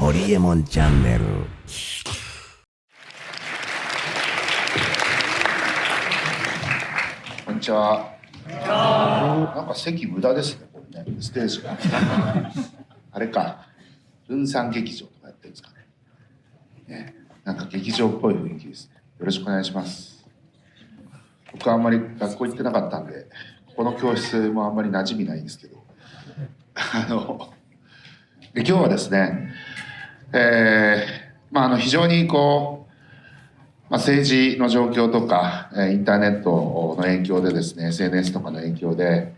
ホリエモンチャンネル。こんにちは。なんか席無駄ですね、これね、ステージが。あれか、ルンサン劇場とかやってるんですかね。なんか劇場っぽい雰囲気ですね。よろしくお願いします。僕はあんまり学校行ってなかったんで、この教室もあんまり馴染みないんですけど、今日はですね、非常に政治の状況とかインターネットの影響でですね、 SNS とかの影響で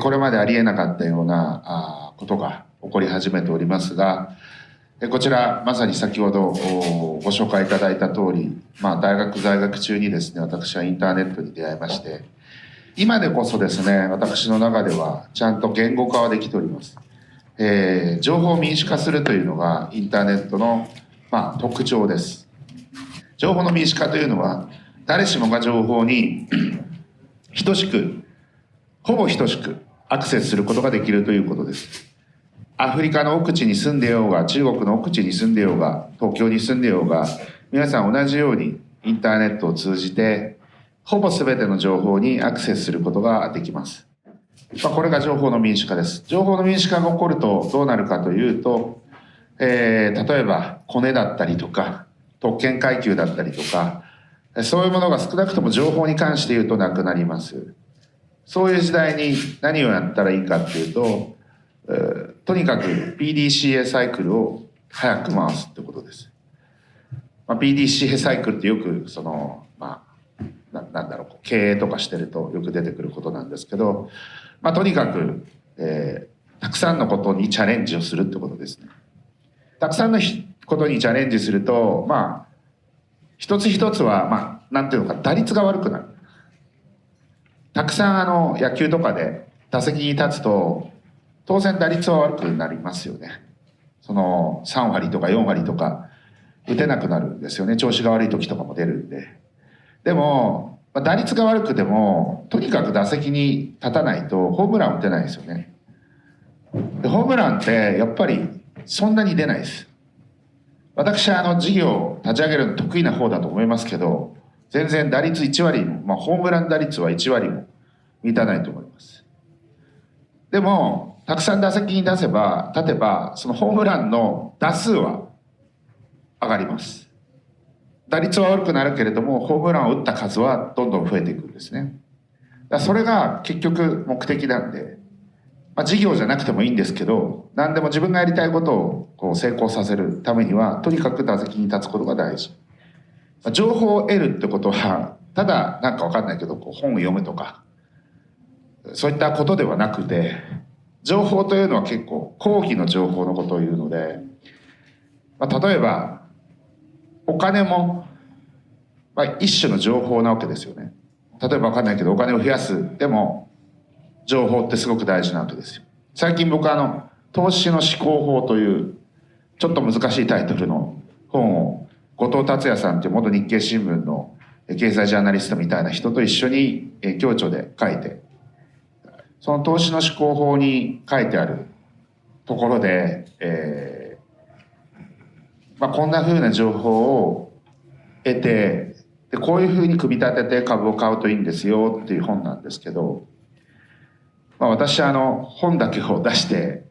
これまでありえなかったようなことが起こり始めておりますが、こちらまさに先ほどご紹介いただいた通り、大学在学中にですね、私はインターネットに出会いまして、今でこそですね、私の中ではちゃんと言語化はできております。情報を民主化するというのがインターネットの特徴です。情報の民主化というのは、誰しもが情報に等しく、ほぼ等しくアクセスすることができるということです。アフリカの奥地に住んでようが、中国の奥地に住んでようが、東京に住んでようが、皆さん同じようにインターネットを通じて、ほぼ全ての情報にアクセスすることができます。これが情報の民主化です。情報の民主化が起こるとどうなるかというと、例えばコネだったりとか、特権階級だったりとか、そういうものが少なくとも情報に関して言うとなくなります。そういう時代に何をやったらいいかっていうと、とにかく PDCA サイクルを早く回すってことです。PDCA サイクルってよく経営とかしてるとよく出てくることなんですけど、とにかく、たくさんのことにチャレンジをするってことですね。たくさんのことにチャレンジすると、一つ一つは、なんていうのか、打率が悪くなる。たくさん野球とかで打席に立つと、当然打率は悪くなりますよね。その3割とか4割とか打てなくなるんですよね。調子が悪い時とかも出るんで。でも、打率が悪くても、とにかく打席に立たないとホームラン打てないですよね。でホームランってやっぱりそんなに出ないです。私は事業を立ち上げるの得意な方だと思いますけど、全然打率1割も、ホームラン打率は1割も満たないと思います。でも、たくさん打席に立てば、そのホームランの打数は上がります。打率は悪くなるけれども、ホームランを打った数はどんどん増えていくんですね。それが結局目的なんで、事業じゃなくてもいいんですけど、何でも自分がやりたいことを成功させるためには、とにかく打席に立つことが大事。情報を得るってことは、ただなんかわかんないけど、本を読むとか、そういったことではなくて、情報というのは結構講義の情報のことを言うので、例えばお金も、一種の情報なわけですよね。例えばわかんないけど、お金を増やすでも情報ってすごく大事なわけですよ。最近僕投資の思考法というちょっと難しいタイトルの本を後藤達也さんという元日経新聞の経済ジャーナリストみたいな人と一緒に共著で書いて、その投資の思考法に書いてあるところで、こんな風な情報を得て、でこういう風に組み立てて株を買うといいんですよっていう本なんですけど、私は本だけを出して、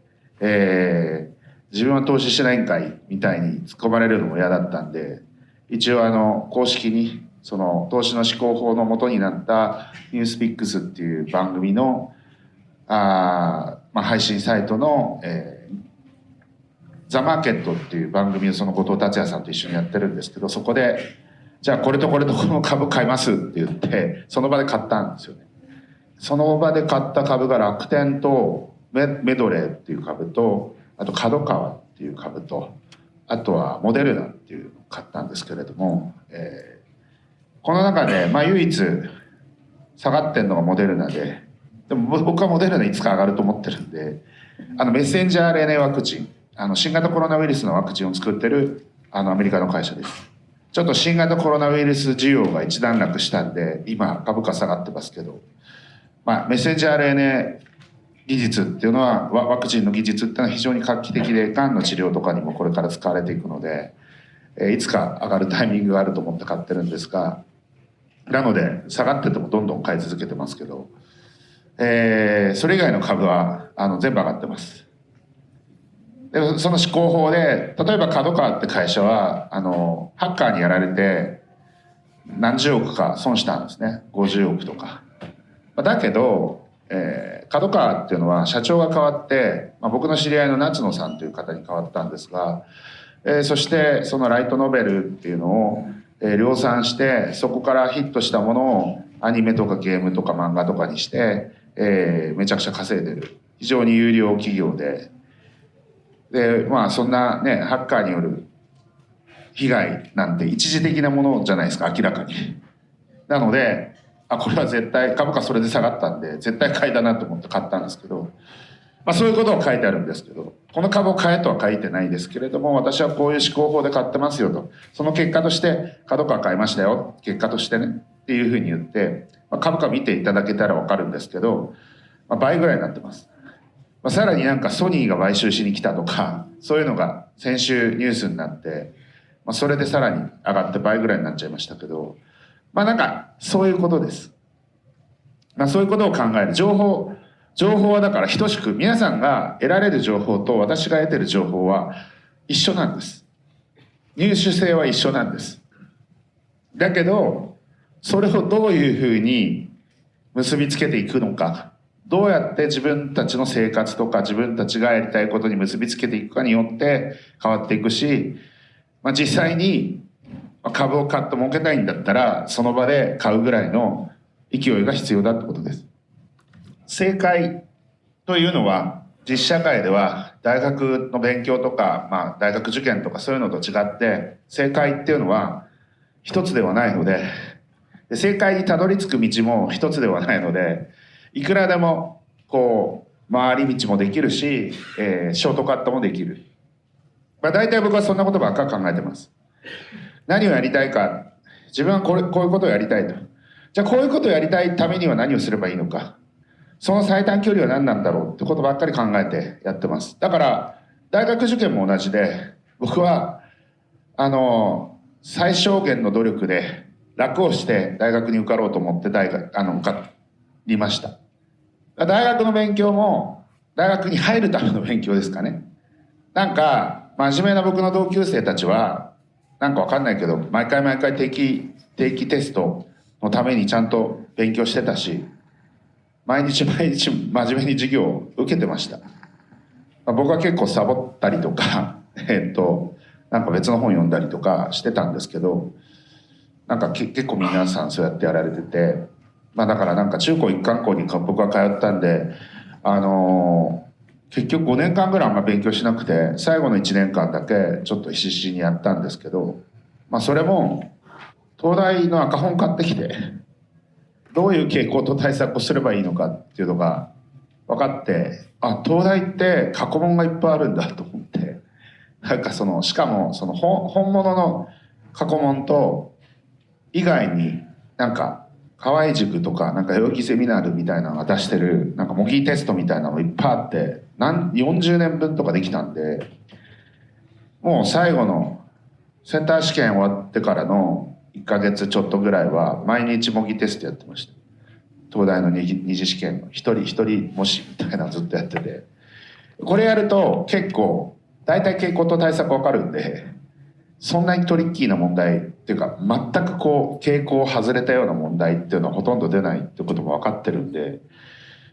自分は投資してないんかいみたいに突っ込まれるのも嫌だったんで、一応公式にその投資の思考法の元になったニュースピックスっていう番組の配信サイトの、ザ・マーケットっていう番組をその後藤達也さんと一緒にやってるんですけど、そこでじゃあこれとこれとこの株買いますって言ってその場で買ったんですよね。その場で買った株が楽天とメドレーっていう株と、あと角川っていう株と、あとはモデルナっていうのを買ったんですけれども、この中で唯一下がってんのがモデルナで、でも僕はモデルナいつか上がると思ってるんで、メッセンジャー RNA ワクチン、新型コロナウイルスのワクチンを作ってるアメリカの会社です。ちょっと新型コロナウイルス需要が一段落したんで今株価下がってますけど、メッセンジャー RNA 技術っていうのはワクチンの技術っていうのは非常に画期的で、がんの治療とかにもこれから使われていくので、いつか上がるタイミングがあると思って買ってるんですが、なので下がっててもどんどん買い続けてますけど、それ以外の株は全部上がってます。でその思考法で、例えば角川って会社はハッカーにやられて何十億か損したんですね。50億とか。だけど、角川っていうのは社長が変わって、僕の知り合いの夏野さんという方に変わったんですが、そしてそのライトノベルっていうのを、量産して、そこからヒットしたものをアニメとかゲームとか漫画とかにして、めちゃくちゃ稼いでる非常に優良企業で、そんなねハッカーによる被害なんて一時的なものじゃないですか、明らかに。なのでこれは絶対、株価それで下がったんで絶対買いだなと思って買ったんですけど、そういうことを書いてあるんですけど、この株を買えとは書いてないですけれども、私はこういう思考法で買ってますよと、その結果として角川買いましたよ、結果としてねっていうふうに言って、株価見ていただけたら分かるんですけど、倍ぐらいになってます。さらになんかソニーが買収しに来たとか、そういうのが先週ニュースになって、それでさらに上がって倍ぐらいになっちゃいましたけど、なんかそういうことです。そういうことを考える。情報はだから等しく、皆さんが得られる情報と私が得てる情報は一緒なんです。入手性は一緒なんです。だけどそれをどういうふうに結びつけていくのか、どうやって自分たちの生活とか自分たちがやりたいことに結びつけていくかによって変わっていくし、実際に株を買って儲けたいんだったらその場で買うぐらいの勢いが必要だってことです。正解というのは実社会では大学の勉強とか、大学受験とかそういうのと違って、正解っていうのは一つではないので、正解にたどり着く道も一つではないので、いくらでも回り道もできるし、ショートカットもできる。大体僕はそんなことばっかり考えてます。何をやりたいか、自分はこういうことをやりたいと。じゃあこういうことをやりたいためには何をすればいいのか、その最短距離は何なんだろうってことばっかり考えてやってます。だから大学受験も同じで、僕は最小限の努力で楽をして大学に受かろうと思って受かりました。大学の勉強も大学に入るための勉強ですかね。なんか真面目な僕の同級生たちはなんかわかんないけど、毎回定期テストのためにちゃんと勉強してたし、毎日真面目に授業を受けてました。僕は結構サボったりとかなんか別の本読んだりとかしてたんですけど、なんか結構皆さんそうやってやられてて、だからなんか中高一貫校に僕は通ったんで、結局5年間ぐらいあんま勉強しなくて、最後の1年間だけちょっと必死にやったんですけど、それも東大の赤本買ってきて、どういう傾向と対策をすればいいのかっていうのが分かって、東大って過去問がいっぱいあるんだと思って、なんかしかも本物の過去問と以外になんか河合塾とかなんか代々木セミナールみたいなのが出してるなんか模擬テストみたいなのいっぱいあって、40年分とかできたんで、もう最後のセンター試験終わってからの1ヶ月ちょっとぐらいは毎日模擬テストやってました。東大の二次試験の一人模試みたいなのずっとやってて、これやると結構大体傾向と対策分かるんで、そんなにトリッキーな問題っていうか、全く傾向を外れたような問題っていうのはほとんど出ないってことも分かってるんで、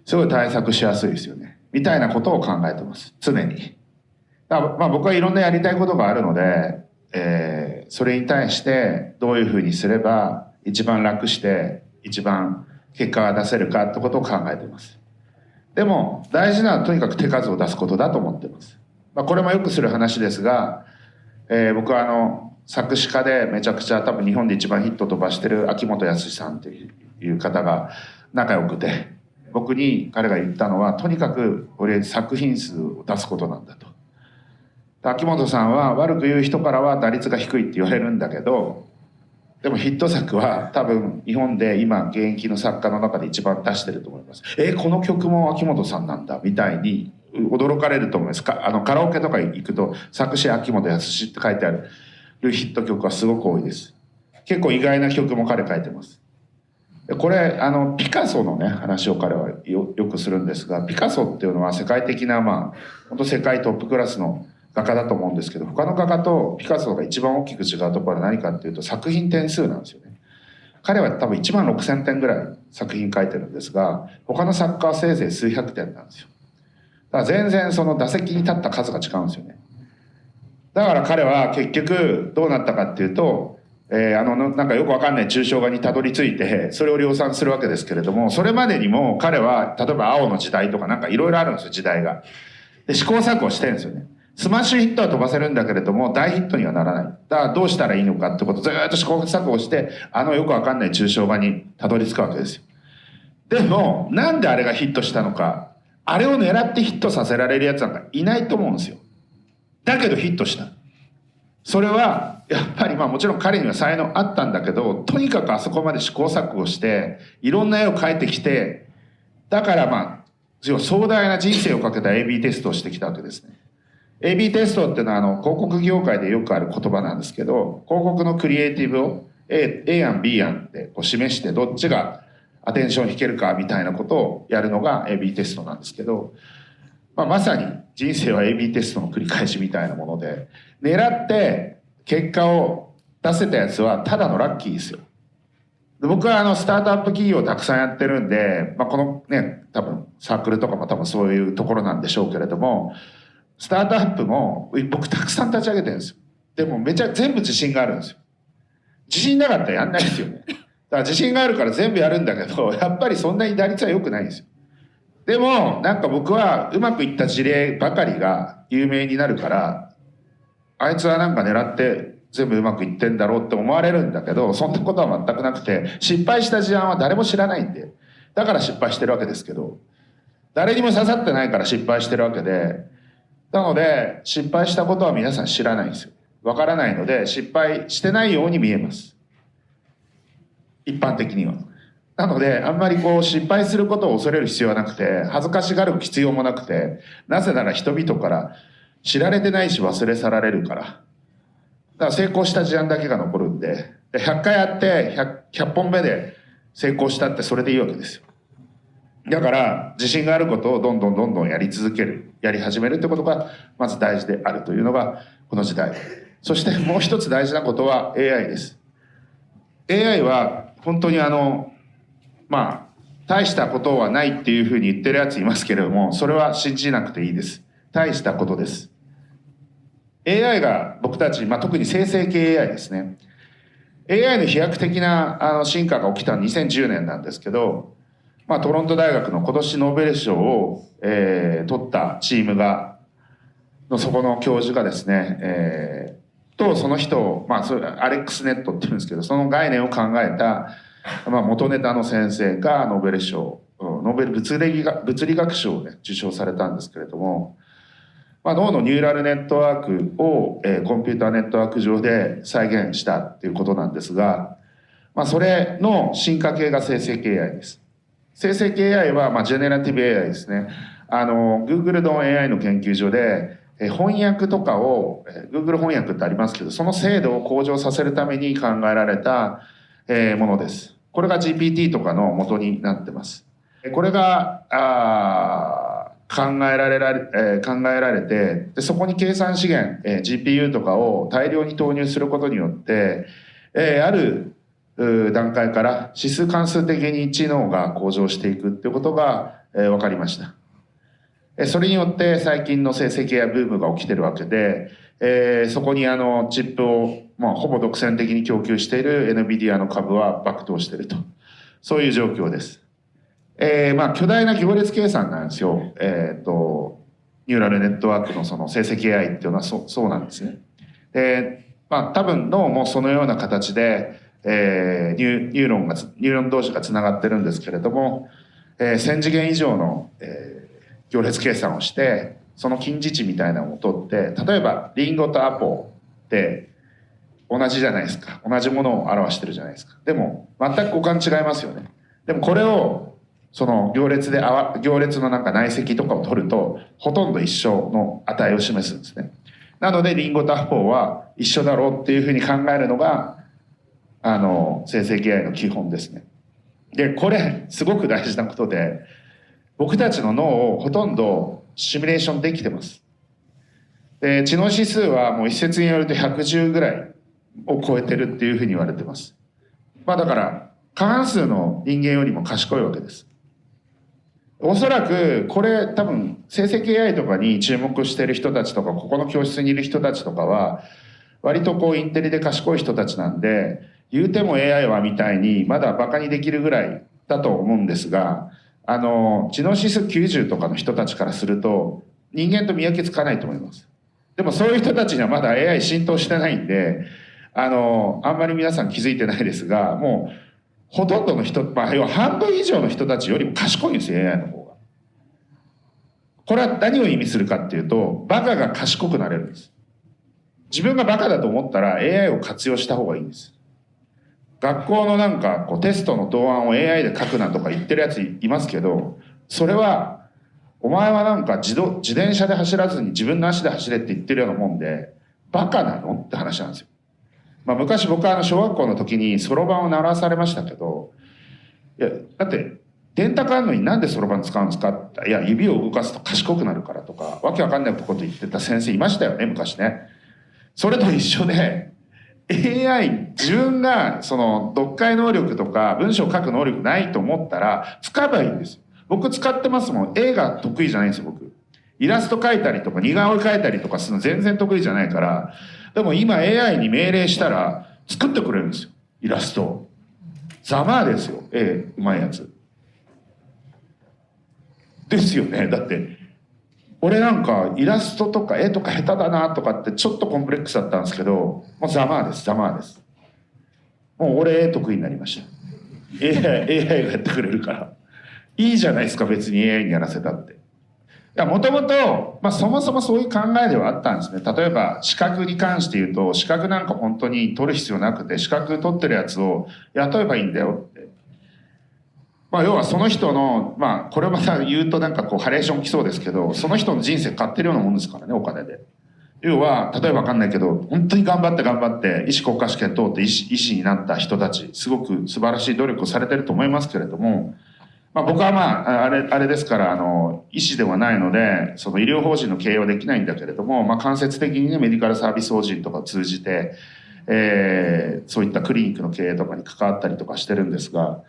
すごい対策しやすいですよねみたいなことを考えてます、常に。僕はいろんなやりたいことがあるので、それに対してどういうふうにすれば一番楽して一番結果が出せるかってことを考えてます。でも大事なのはとにかく手数を出すことだと思ってます。これもよくする話ですが、僕は作詞家でめちゃくちゃ多分日本で一番ヒット飛ばしてる秋元康さんという方が仲良くて、僕に彼が言ったのはとにかく俺作品数を出すことなんだと。秋元さんは悪く言う人からは打率が低いって言われるんだけど、でもヒット作は多分日本で今現役の作家の中で一番出してると思います。この曲も秋元さんなんだみたいに驚かれると思います。カラオケとか行くと作詞秋元康って書いてあるヒット曲はすごく多いです。結構意外な曲も彼書いてます。これピカソのね話を彼はよくするんですが、ピカソっていうのは世界的な本当世界トップクラスの画家だと思うんですけど、他の画家とピカソが一番大きく違うところは何かっていうと作品点数なんですよね。彼は多分1万6000点ぐらい作品書いてるんですが、他の作家はせいぜい数百点なんですよ。だから全然その打席に立った数が違うんですよね。だから彼は結局どうなったかっていうと、なんかよくわかんない抽象画にたどり着いてそれを量産するわけですけれども、それまでにも彼は例えば青の時代とかなんかいろいろあるんですよ、時代が。で試行錯誤してるんですよね。スマッシュヒットは飛ばせるんだけれども大ヒットにはならない。だからどうしたらいいのかってことをずっと試行錯誤してよくわかんない抽象画にたどり着くわけですよ。でもなんであれがヒットしたのか、あれを狙ってヒットさせられるやつなんかいないと思うんですよ。だけどヒットした。それはやっぱりもちろん彼には才能あったんだけど、とにかくあそこまで試行錯誤していろんな絵を描いてきて、だから壮大な人生をかけた AB テストをしてきたわけですね。AB テストっていうのは広告業界でよくある言葉なんですけど、広告のクリエイティブを A 案 B 案って示してどっちがアテンション引けるかみたいなことをやるのが AB テストなんですけど、まさに人生は AB テストの繰り返しみたいなもので、狙って結果を出せたやつはただのラッキーですよ。僕はスタートアップ企業をたくさんやってるんで、このね多分サークルとかも多分そういうところなんでしょうけれども、スタートアップも僕たくさん立ち上げてるんですよ。でも全部自信があるんですよ。自信なかったらやんないですよね。だから自信があるから全部やるんだけど、やっぱりそんなに打率は良くないんですよ。でもなんか僕はうまくいった事例ばかりが有名になるから、あいつはなんか狙って全部うまくいってんだろうって思われるんだけど、そんなことは全くなくて、失敗した事案は誰も知らないんで、だから失敗してるわけですけど、誰にも刺さってないから失敗してるわけで、なので失敗したことは皆さん知らないんですよ。わからないので失敗してないように見えます、一般的には。なのであんまり失敗することを恐れる必要はなくて、恥ずかしがる必要もなくて、なぜなら人々から知られてないし忘れ去られるから。だから成功した事案だけが残るんで、100回やって 100本目で成功したってそれでいいわけですよ。だから自信があることをどんどんやり続ける、やり始めるってことがまず大事であるというのがこの時代。そしてもう一つ大事なことは AI です。 AI は本当に大したことはないっていうふうに言ってるやついますけれども、それは信じなくていいです。大したことです。 AI が僕たち、特に生成系 AI ですね。 AI の飛躍的な進化が起きたのは2010年なんですけど、トロント大学の今年ノーベル賞を、取ったチームそこの教授がですね、その人を、それアレックスネットって言うんですけど、その概念を考えた、元ネタの先生がノーベル賞、ノーベル物理学賞をね受賞されたんですけれども、脳のニューラルネットワークを、コンピューターネットワーク上で再現したっていうことなんですが、それの進化系が生成系 AI です。生成系 AI は、ジェネラティブ AI ですね。Google の AI の研究所で翻訳とかを Google 翻訳ってありますけど、その精度を向上させるために考えられたものです。これが GPT とかの元になってます。これが考えられて、でそこに計算資源、GPU とかを大量に投入することによって、ある段階から指数関数的に知能が向上していくっていうことが分かりました。それによって最近の生成系 AIブームが起きてるわけで、そこにチップを、ほぼ独占的に供給している NVIDIA の株は爆投していると、そういう状況です。巨大な行列計算なんですよ。ニューラルネットワークのその成績 AI っていうのはそうなんですね。多分脳もそのような形で、ニューロン同士がつながってるんですけれども、1000次元以上の、行列計算をして、その近似値みたいなのを取って、例えばリンゴとアポって同じじゃないですか。同じものを表してるじゃないですか。でも全く五感違いますよね。でもこれをその行列のなんか内積とかを取るとほとんど一緒の値を示すんですね。なのでリンゴとアポは一緒だろうっていうふうに考えるのが生成 AI の基本ですね。でこれすごく大事なことで、僕たちの脳をほとんどシミュレーションできてます。で知能指数はもう一説によると110ぐらいを超えてるっていうふうに言われてます。だから過半数の人間よりも賢いわけです。おそらくこれ多分生成 AI とかに注目してる人たちとか、ここの教室にいる人たちとかは割とこうインテリで賢い人たちなんで、言うても AI はみたいにまだバカにできるぐらいだと思うんですが、知能指数90とかの人たちからすると人間と見分けつかないと思います。でもそういう人たちにはまだ AI 浸透してないんで、あんまり皆さん気づいてないですが、もうほとんどの人、要は半分以上の人たちよりも賢いんですよ、 AI の方が。これは何を意味するかっていうと、バカが賢くなれるんです。自分がバカだと思ったら AI を活用した方がいいんです。学校のなんかこうテストの答案を AI で書くなとか言ってるやついますけど、それはお前はなんか自転車で走らずに自分の足で走れって言ってるようなもんで、バカなのって話なんですよ。昔僕は小学校の時にそろばんを習わされましたけど、いやだって電卓あるのになんでそろばん使うんですかって、いや指を動かすと賢くなるからとかわけわかんないこと言ってた先生いましたよね、昔ね。それと一緒で AI、 自分がその読解能力とか文章を書く能力ないと思ったら使えばいいんですよ。僕使ってますもん。絵が得意じゃないんですよ僕。イラスト描いたりとか似顔絵描いたりとかするの全然得意じゃないから。でも今 AI に命令したら作ってくれるんですよ、イラスト。ざまあですよ、絵うまいやつですよね。だって俺なんかイラストとか絵とか下手だなとかってちょっとコンプレックスだったんですけど、もうざまあです、ざまあです。もう俺絵得意になりました。 AI がやってくれるからいいじゃないですか、別に AI にやらせたって。もともとそもそもそういう考えではあったんですね。例えば資格に関して言うと、資格なんか本当に取る必要なくて、資格取ってるやつを雇えばいいんだよって。要はその人のこれをまた言うとなんかこうハレーションきそうですけど、その人の人生買ってるようなもんですからね、お金で。要は例えば分かんないけど、本当に頑張って医師国家試験通って医師になった人たち、すごく素晴らしい努力をされてると思いますけれども、僕はあれですから、医師ではないのでその医療法人の経営はできないんだけれども、間接的にねメディカルサービス法人とかを通じて、そういったクリニックの経営とかに関わったりとかしてるんですが、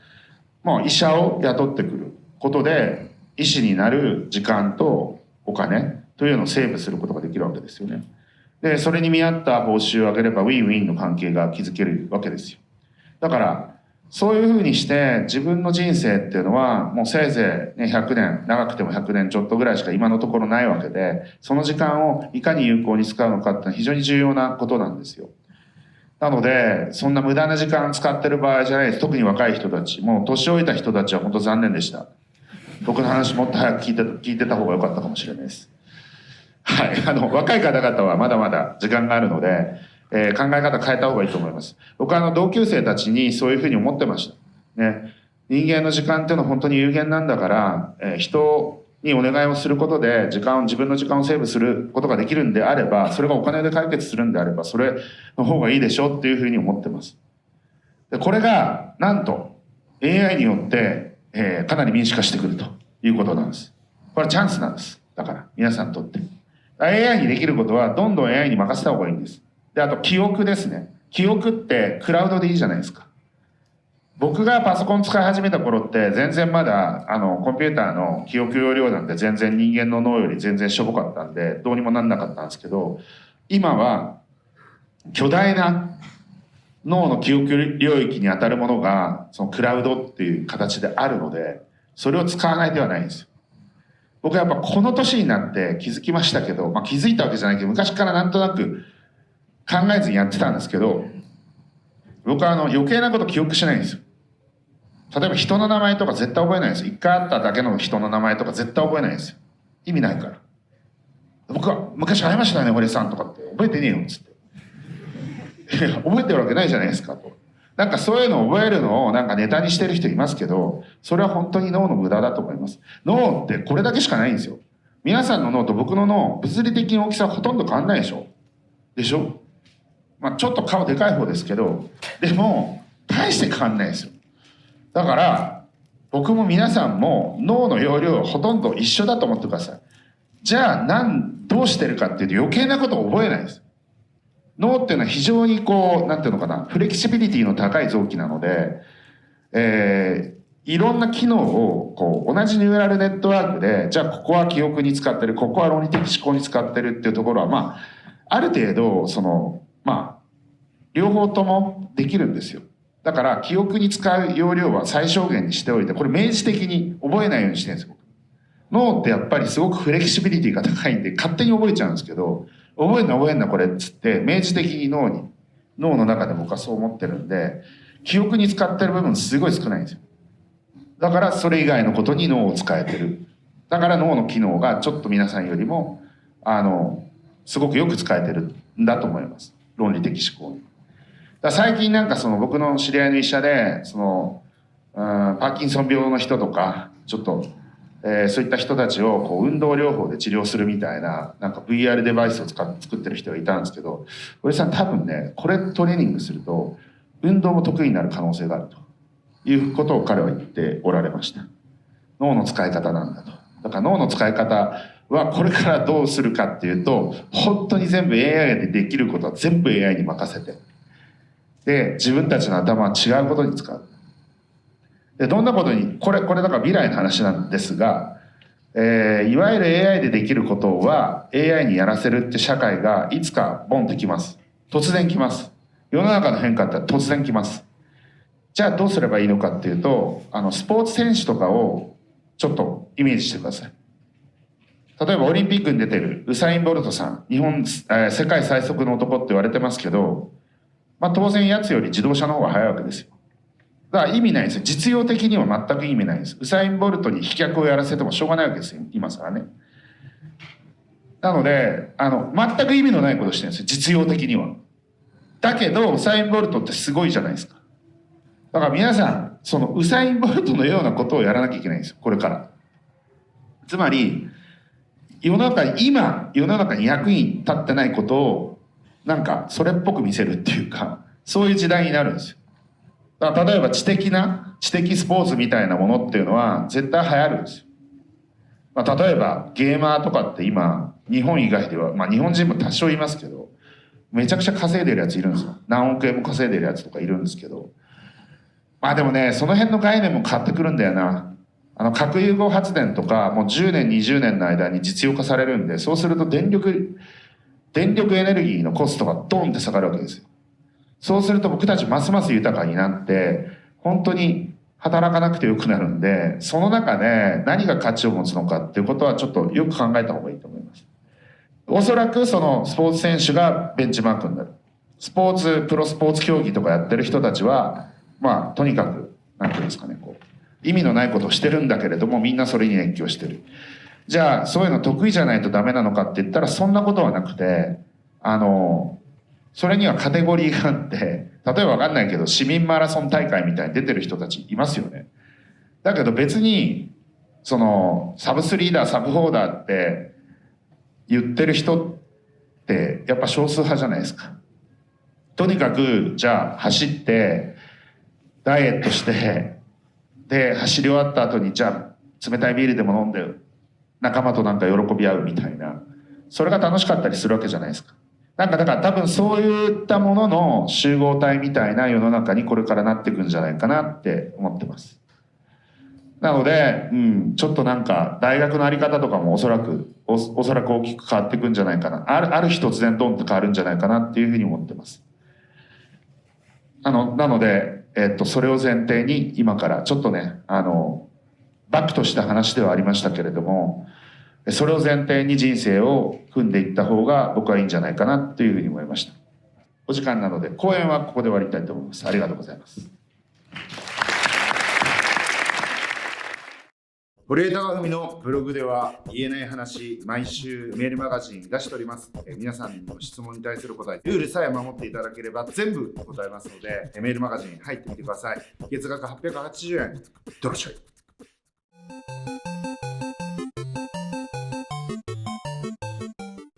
医者を雇ってくることで医師になる時間とお金というのをセーブすることができるわけですよね。でそれに見合った報酬を上げればウィンウィンの関係が築けるわけですよ。だからそういうふうにして自分の人生っていうのはもうせいぜい、100年、長くても100年ちょっとぐらいしか今のところないわけで、その時間をいかに有効に使うのかっていうのは非常に重要なことなんですよ。なのでそんな無駄な時間使ってる場合じゃないです。特に若い人たち、もう年老いた人たちは本当残念でした。僕の話もっと早く聞いてた方が良かったかもしれないです。はい、若い方々はまだまだ時間があるので、考え方変えた方がいいと思います。僕は同級生たちにそういうふうに思ってました。ね、人間の時間っていうのは本当に有限なんだから、人にお願いをすることで自分の時間をセーブすることができるんであれば、それがお金で解決するんであれば、それの方がいいでしょっていうふうに思ってます。でこれがなんと AI によって、かなり民主化してくるということなんです。これはチャンスなんです。だから皆さんにとって AI にできることはどんどん AI に任せた方がいいんです。であと記憶ですね。記憶ってクラウドでいいじゃないですか。僕がパソコン使い始めた頃って全然まだコンピューターの記憶容量なんて全然人間の脳より全然しょぼかったんでどうにもなんなかったんですけど、今は巨大な脳の記憶領域にあたるものがそのクラウドっていう形であるので、それを使わない手はないんですよ。僕はやっぱこの年になって気づきましたけど、気づいたわけじゃないけど昔からなんとなく考えずにやってたんですけど、僕は余計なこと記憶しないんですよ。例えば人の名前とか絶対覚えないんですよ。一回会っただけの人の名前とか絶対覚えないんですよ。意味ないから。僕は昔会いましたよね堀さんとかって、覚えてねえよっつって。覚えてるわけないじゃないですかと。なんかそういうのを覚えるのをなんかネタにしてる人いますけど、それは本当に脳の無駄だと思います。脳ってこれだけしかないんですよ。皆さんの脳と僕の脳、物理的な大きさはほとんど変わんないでしょ。でしょ。まあちょっと顔でかい方ですけど、でも大して変わんないですよ。だから僕も皆さんも脳の容量はほとんど一緒だと思ってください。じゃあどうしてるかっていうと余計なことを覚えないです。脳っていうのは非常にこうなんていうのかな、フレキシビリティの高い臓器なので、いろんな機能をこう同じニューラルネットワークで、じゃあここは記憶に使ってる、ここは論理的思考に使ってるっていうところは、まあある程度まあ両方ともできるんですよ。だから記憶に使う容量は最小限にしておいて、これ明示的に覚えないようにしてるんですよ。脳ってやっぱりすごくフレキシビリティが高いんで勝手に覚えちゃうんですけど、覚えんなこれっつって明示的に脳の中で僕はそう思ってるんで、記憶に使ってる部分すごい少ないんですよ。だからそれ以外のことに脳を使えてる。だから脳の機能がちょっと皆さんよりもすごくよく使えてるんだと思います。論理的思考に。だ最近なんか僕の知り合いの医者でパーキンソン病の人とかちょっと、そういった人たちをこう運動療法で治療するみたいななんか VR デバイスを作ってる人がいたんですけど、おじさん多分ねこれトレーニングすると運動も得意になる可能性があるということを彼は言っておられました。脳の使い方なんだと。だから脳の使い方はこれからどうするかっていうと、本当に全部 AI でできることは全部 AI に任せて、で自分たちの頭は違うことに使う。でどんなことにこれだから未来の話なんですが、いわゆる AI でできることは AI にやらせるって社会がいつかボンってきます。突然きます。世の中の変化って突然きます。じゃあどうすればいいのかっていうと、スポーツ選手とかをちょっとイメージしてください。例えばオリンピックに出てるウサイン・ボルトさん、世界最速の男って言われてますけど、まあ当然やつより自動車の方が速いわけですよ。だから意味ないんですよ。実用的には全く意味ないんです。ウサイン・ボルトに飛脚をやらせてもしょうがないわけですよ、今更ね。なので全く意味のないことをしてるんですよ、実用的には。だけどウサイン・ボルトってすごいじゃないですか。だから皆さんウサイン・ボルトのようなことをやらなきゃいけないんですよ、これから。つまり世の中に役に立ってないことをなんかそれっぽく見せるっていうか、そういう時代になるんですよ。だから例えば知的スポーツみたいなものっていうのは絶対流行るんですよ。まあ、例えばゲーマーとかって今日本以外では、まあ日本人も多少いますけど、めちゃくちゃ稼いでるやついるんですよ。何億円も稼いでるやつとかいるんですけど、まあでもねその辺の概念も変わってくるんだよな。核融合発電とかもう10年20年の間に実用化されるんで、そうすると電力エネルギーのコストがドンって下がるわけですよ。そうすると僕たちますます豊かになって本当に働かなくてよくなるんで、その中で何が価値を持つのかっていうことはちょっとよく考えた方がいいと思います。おそらくスポーツ選手がベンチマークになる。プロスポーツ競技とかやってる人たちはまあとにかくなんていうんですかね、意味のないことをしてるんだけれどもみんなそれに熱狂してる。じゃあそういうの得意じゃないとダメなのかって言ったらそんなことはなくて、それにはカテゴリーがあって、例えば分かんないけど市民マラソン大会みたいに出てる人たちいますよね。だけど別にサブスリーダーサブホーダーって言ってる人ってやっぱ少数派じゃないですか。とにかくじゃあ走ってダイエットしてで走り終わった後にじゃあ冷たいビールでも飲んで仲間となんか喜び合うみたいな、それが楽しかったりするわけじゃないですか。だから多分そういったものの集合体みたいな世の中にこれからなっていくんじゃないかなって思ってます。なので、ちょっとなんか大学の在り方とかもおそらく大きく変わっていくんじゃないかな。ある日突然ドンって変わるんじゃないかなっていうふうに思ってます。なので、それを前提に今からちょっとねバックとした話ではありましたけれども、それを前提に人生を組んでいった方が僕はいいんじゃないかなというふうに思いました。お時間なので講演はここで終わりたいと思います。ありがとうございます。堀江貴文のブログでは言えない話、毎週メールマガジン出しております。皆さんの質問に対する答え、ルールさえ守っていただければ全部答えますので、メールマガジン入ってみてください。月額880円、どっしょい。